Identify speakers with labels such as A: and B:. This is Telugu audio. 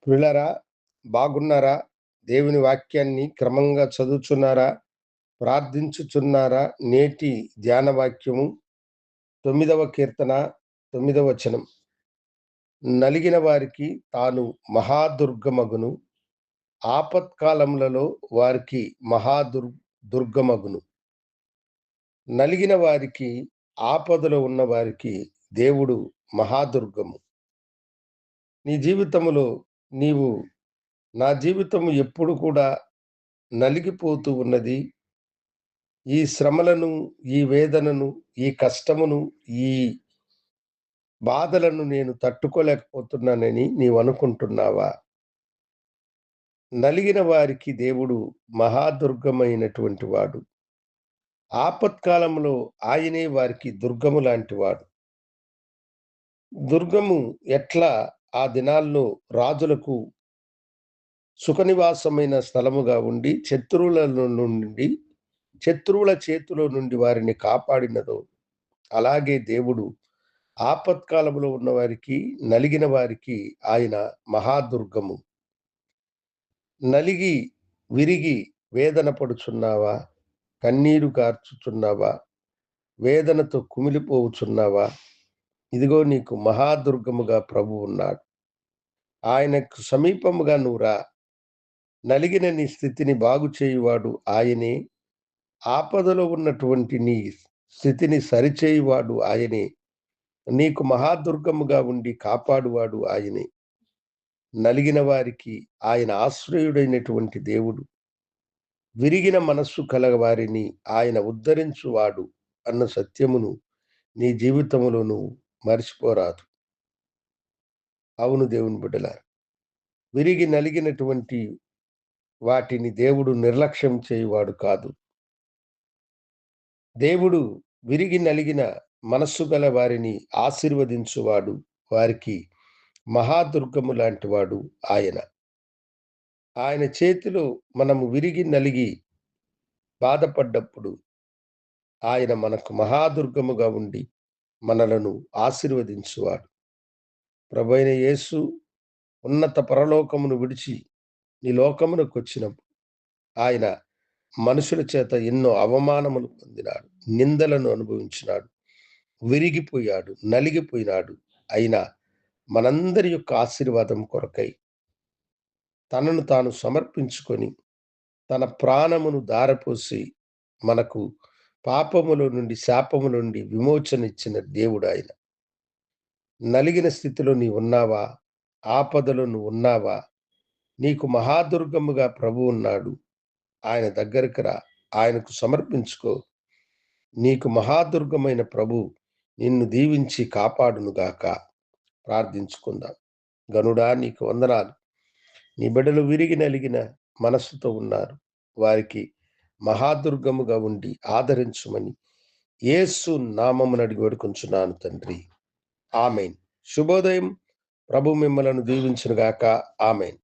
A: ప్రియులారా, బాగున్నారా? దేవుని వాక్యాన్ని క్రమంగా చదువుచున్నారా? ప్రార్థించుచున్నారా? నేటి ధ్యాన వాక్యము 9వ కీర్తన 9వ వచనం. నలిగిన వారికి తాను మహాదుర్గమగును, ఆపత్కాలములలో వారికి దుర్గమగును. నలిగిన వారికి, ఆపదలో ఉన్న వారికి దేవుడు మహాదుర్గము. నీ జీవితములో నీవు నా జీవితము ఎప్పుడు కూడా నలిగిపోతూ ఉన్నది. ఈ శ్రమలను, ఈ వేదనను, ఈ కష్టమును, ఈ బాధలను నేను తట్టుకోలేకపోతున్నానని నీవనుకుంటున్నావా? నలిగిన వారికి దేవుడు మహాదుర్గమైనటువంటి వాడు. ఆపత్కాలంలో ఆయనే వారికి దుర్గము లాంటివాడు. దుర్గము ఎట్లా ఆ దినాల్లో రాజులకు సుఖనివాసమైన స్థలముగా ఉండి శత్రువుల చేతిలో నుండి వారిని కాపాడినదో, అలాగే దేవుడు ఆపత్కాలంలో ఉన్న వారికి, నలిగిన వారికి ఆయన మహాదుర్గము. నలిగి విరిగి వేదన పడుచున్నావా? కన్నీరు కార్చుచున్నావా? వేదనతో కుమిలిపోవుచున్నావా? ఇదిగో నీకు మహాదుర్గముగా ప్రభు ఉన్నాడు. ఆయనకు సమీపముగా నువ్వు రా. నలిగిన నీ స్థితిని బాగు చేయువాడు ఆయనే. ఆపదలో ఉన్నటువంటి నీ స్థితిని సరిచేయువాడు ఆయనే. నీకు మహాదుర్గముగా ఉండి కాపాడువాడు ఆయనే. నలిగిన వారికి ఆయన ఆశ్రయుడైనటువంటి దేవుడు. విరిగిన మనస్సు కలవారిని ఆయన ఉద్ధరించువాడు అన్న సత్యమును నీ జీవితములో నువ్వు మర్చిపోరాదు. అవును దేవుని బిడ్డలారా, విరిగి నలిగినటువంటి వాటిని దేవుడు నిర్లక్ష్యం చేయువాడు కాదు. దేవుడు విరిగి నలిగిన మనస్సు గల వారిని ఆశీర్వదించువాడు. వారికి మహాదుర్గము లాంటివాడు ఆయన. ఆయన చేతిలో మనము విరిగి నలిగి బాధపడ్డప్పుడు ఆయన మనకు మహాదుర్గముగా ఉండి మనలను ఆశీర్వదించువాడు. ప్రభువైన యేసు ఉన్నత పరలోకమును విడిచి ఈ లోకమునకు వచ్చినప్పుడు ఆయన మనుషుల చేత ఎన్నో అవమానములు పొందినాడు, నిందలను అనుభవించినాడు, విరిగిపోయాడు, నలిగిపోయినాడు. అయినా మనందరి యొక్క ఆశీర్వాదం కొరకై తనను తాను సమర్పించుకొని తన ప్రాణమును దారపోసి మనకు పాపములో నుండి, శాపము నుండి విమోచన ఇచ్చిన దేవుడు ఆయన. నలిగిన స్థితిలో నీ ఉన్నావా? ఆపదలో నువ్వు ఉన్నావా? నీకు మహాదుర్గముగా ప్రభు ఉన్నాడు. ఆయన దగ్గరికి రా, ఆయనకు సమర్పించుకో. నీకు మహాదుర్గమైన ప్రభు నిన్ను దీవించి కాపాడునుగాక. ప్రార్థించుకుందాం. గనుడా, నీకు వందనాలు. నీ బిడ్డలు విరిగి నలిగిన మనస్సుతో ఉన్నారు. వారికి మహాదుర్గముగా ఉండి ఆదరించుమని యేసు నామమున అడిగి వేడుకొంచున్నాను తండ్రి. ఆమెన్. శుభోదయం. ప్రభు మిమ్మలను దీవించునుగాక. ఆమెన్.